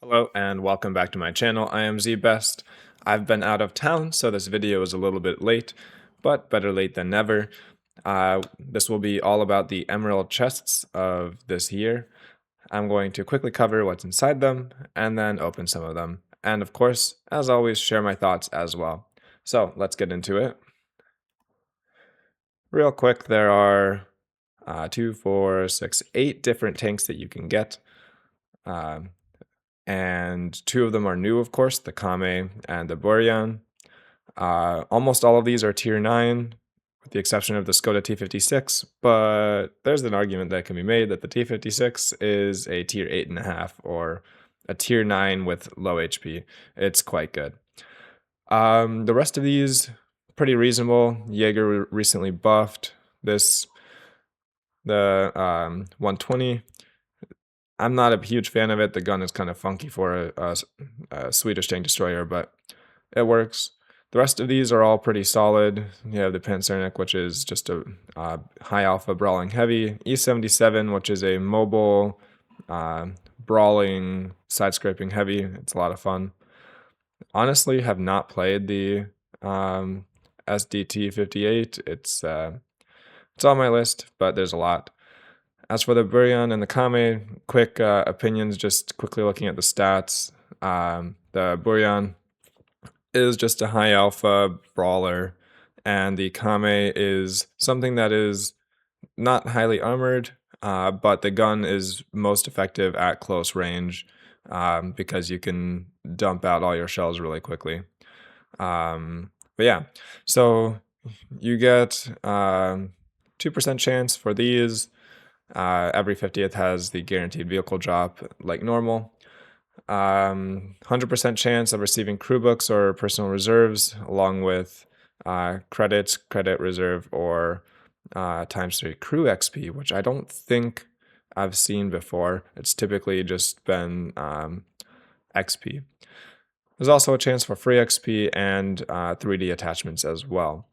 Hello and welcome back to my channel. I am ZBest. I've been out of town, so this video is a little bit late, but better late than never. This will be all about the emerald chests of this year. I'm going to quickly cover what's inside them and then open some of them. And of course, as always, share my thoughts as well. So let's get into it. Real quick, there are 2, 4, 6, 8 different tanks that you can get. And 2 of them are new, of course, the Kame and the Buryan. Almost all of these are tier 9, with the exception of the Skoda T56, but there's an argument that can be made that the T56 is a tier 8.5 or a tier 9 with low HP. It's quite good. The rest of these, pretty reasonable. Jaeger recently buffed the 120. I'm not a huge fan of it. The gun is kind of funky for a Swedish tank destroyer, but it works. The rest of these are all pretty solid. You have the Panzernik, which is just a high alpha brawling heavy. E77, which is a mobile brawling side scraping heavy. It's a lot of fun. Honestly, have not played the SDT58. It's on my list, but there's a lot. As for the Buryan and the Kame, quick opinions, just quickly looking at the stats. The Buryan is just a high alpha brawler, and the Kame is something that is not highly armored, but the gun is most effective at close range because you can dump out all your shells really quickly. But yeah, so you get 2% chance for these. Every 50th has the guaranteed vehicle drop like normal. 100% chance of receiving crew books or personal reserves, along with credits, credit reserve, or ×3 crew XP, which I don't think I've seen before. It's typically just been XP. There's also a chance for free XP and 3D attachments as well.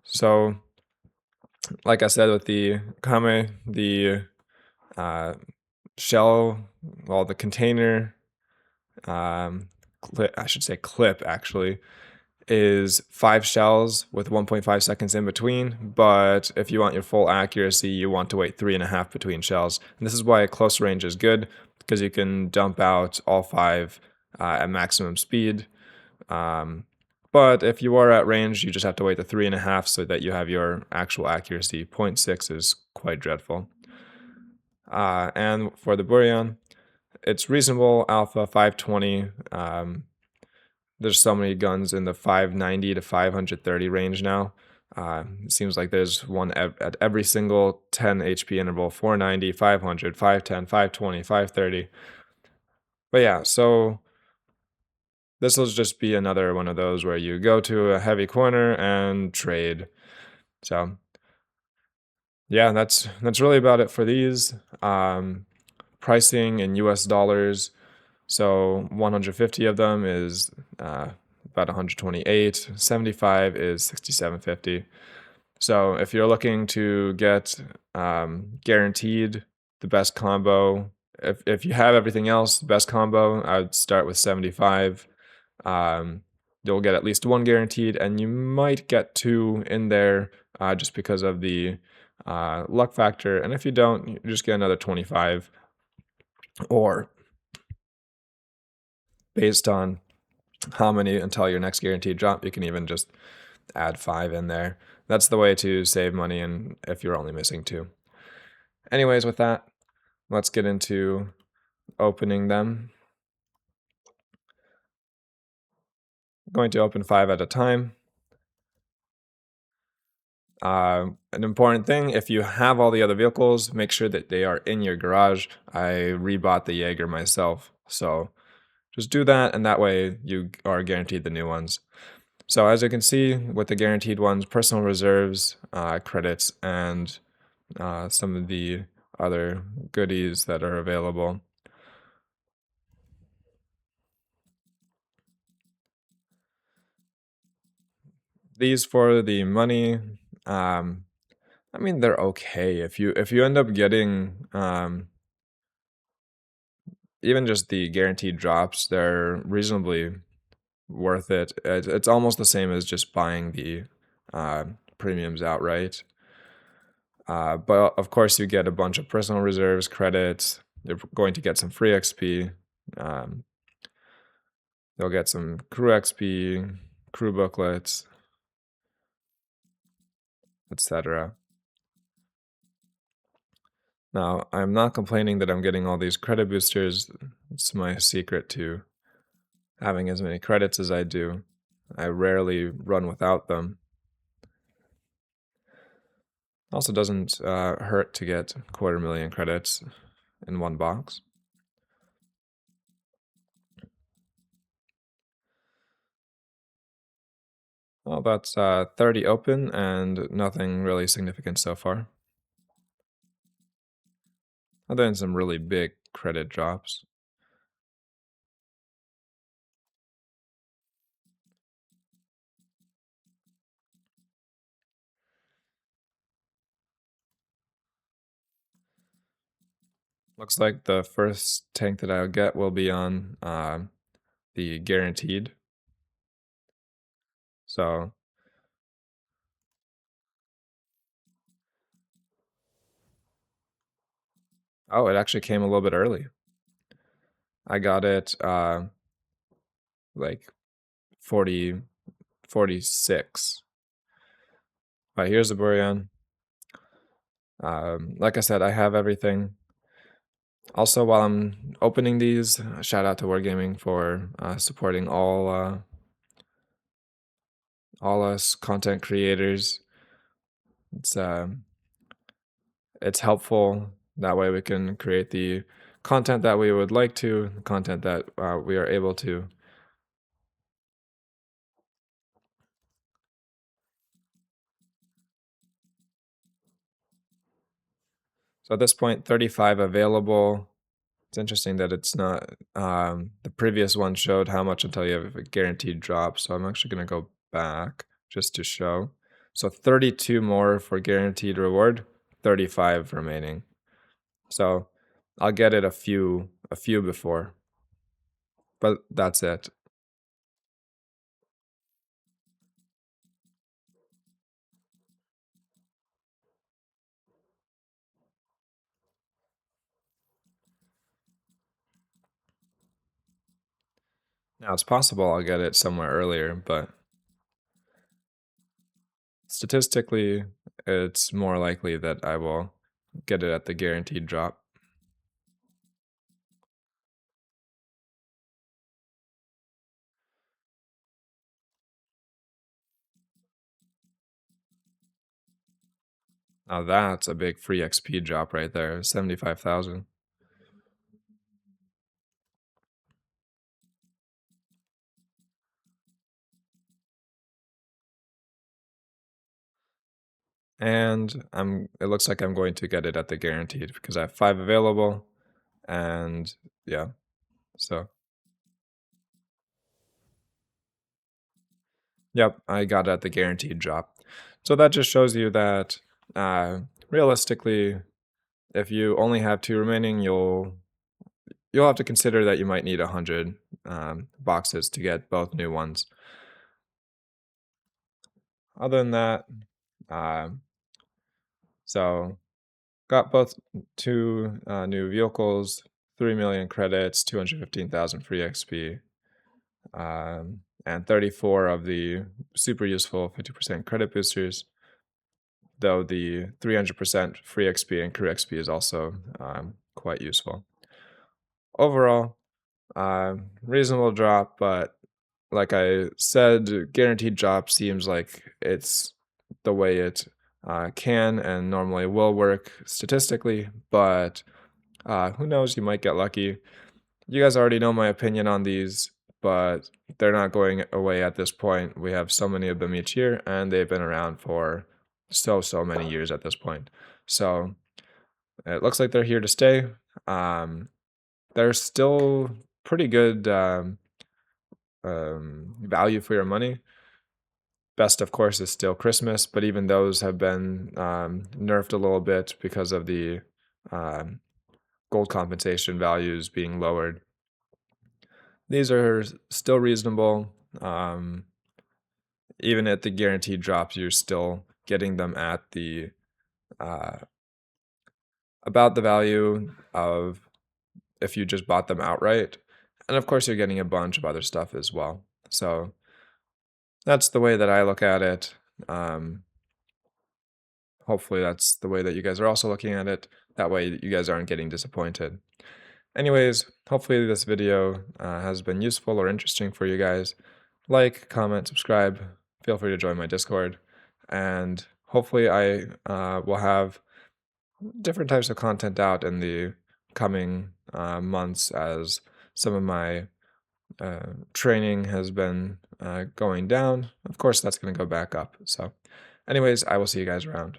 So, like I said, with the Kame, the shell, well, the container, clip actually, is 5 shells with 1.5 seconds in between, but if you want your full accuracy, you want to wait 3.5 between shells. And this is why close range is good, because you can dump out all 5 at maximum speed. But if you are at range, you just have to wait the 3.5 so that you have your actual accuracy. 0.6 is quite dreadful. And for the Buryan, it's reasonable alpha 520. There's so many guns in the 590 to 530 range now. It seems like there's one at every single 10 HP interval: 490, 500, 510, 520, 530. But yeah, so this will just be another one of those where you go to a heavy corner and trade. So yeah, that's really about it for these. Pricing in US dollars. So 150 of them is about 128. 75 is 67.50. So if you're looking to get guaranteed the best combo, if you have everything else, the best combo, I would start with 75. You'll get at least 1 guaranteed, and you might get 2 in there just because of the luck factor. And if you don't, you just get another 25. Or based on how many until your next guaranteed drop, you can even just add 5 in there. That's the way to save money, and if you're only missing 2. Anyways, with that, let's get into opening them. I'm going to open 5 at a time. An important thing, if you have all the other vehicles, make sure that they are in your garage. I rebought the Jaeger myself, so just do that, and that way you are guaranteed the new ones. So as you can see, with the guaranteed ones, personal reserves, credits, and some of the other goodies that are available. These for the money, I mean, they're okay. If you end up getting even just the guaranteed drops, they're reasonably worth it. It's almost the same as just buying the premiums outright. But of course, you get a bunch of personal reserves, credits. You're going to get some free XP. Um, you'll get some crew XP, crew booklets, etc. Now, I'm not complaining that I'm getting all these credit boosters. It's my secret to having as many credits as I do. I rarely run without them. Also doesn't hurt to get 250,000 credits in one box. Well, that's 30 open and nothing really significant so far. Other than some really big credit drops. Looks like the first tank that I'll get will be on the guaranteed. So, oh, it actually came a little bit early. I got it like 40, 46. All right, here's the Borean. Like I said, I have everything. Also, while I'm opening these, shout out to Wargaming for supporting all us content creators. It's it's helpful. That way, we can create the content that we would like to, the content that we are able to. So at this point, 35 available. It's interesting that it's not, the previous one showed how much until you have a guaranteed drop, so I'm actually gonna go back just to show. So 32 more for guaranteed reward, 35 remaining. So I'll get it a few before, but that's it. Now it's possible I'll get it somewhere earlier, but statistically, it's more likely that I will get it at the guaranteed drop. Now that's a big free XP drop right there, 75,000. And it looks like I'm going to get it at the guaranteed because I have 5 available, and yeah, so yep, I got it at the guaranteed drop. So that just shows you that realistically, if you only have 2 remaining, you'll have to consider that you might need 100 boxes to get both new ones. Other than that, uh, so got both 2 new vehicles, 3 million credits, 215,000 free XP, and 34 of the super useful 50% credit boosters, though the 300% free XP and crew XP is also quite useful. Overall, reasonable drop, but like I said, guaranteed drop seems like it's the way it can and normally will work statistically, but who knows, you might get lucky. You guys already know my opinion on these, but they're not going away at this point. We have so many of them each year, and they've been around for so many years at this point. So it looks like they're here to stay. They're still pretty good value for your money. Best, of course, is still Christmas, but even those have been nerfed a little bit because of the um, gold compensation values being lowered. These are still reasonable. Even at the guaranteed drops, you're still getting them at the uh, about the value of if you just bought them outright. And of course, you're getting a bunch of other stuff as well. So that's the way that I look at it. Um, Hopefully, that's the way that you guys are also looking at it. That way, you guys aren't getting disappointed. Anyways, hopefully, this video has been useful or interesting for you guys. Like, comment, subscribe. Feel free to join my Discord. And hopefully, I will have different types of content out in the coming months as some of my training has been going down. Of course, that's going to go back up. So, anyways, I will see you guys around.